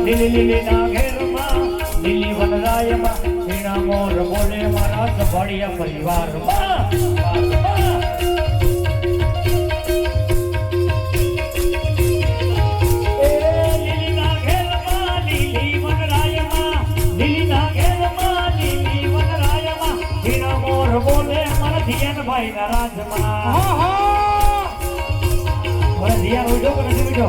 લીલીના ઘેરમાં લીલી વનરાયમાં ઝીણા મોર બોલે મારા સભાડિયા પરિવારમાં લીલીના ઘેરમાં લીલી વનરાયમાં લીલીના ઘેરમાં લીલી વનરાયમાં ઝીણા મોર બોલે મારા ધીયાનભાઈના રાજમાં મારા ધીયાન ઉઠો કે નથી ઉઠો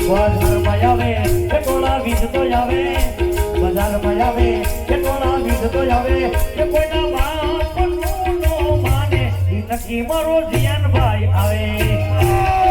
બજારમાં આવે કે ટોળા વીજતો આવે બજારમાં આવે કે ટોળા વીજતો આવે કે કોઈના બાપ નો માને નક્કી મારો ધ્યાન ભાઈ આવે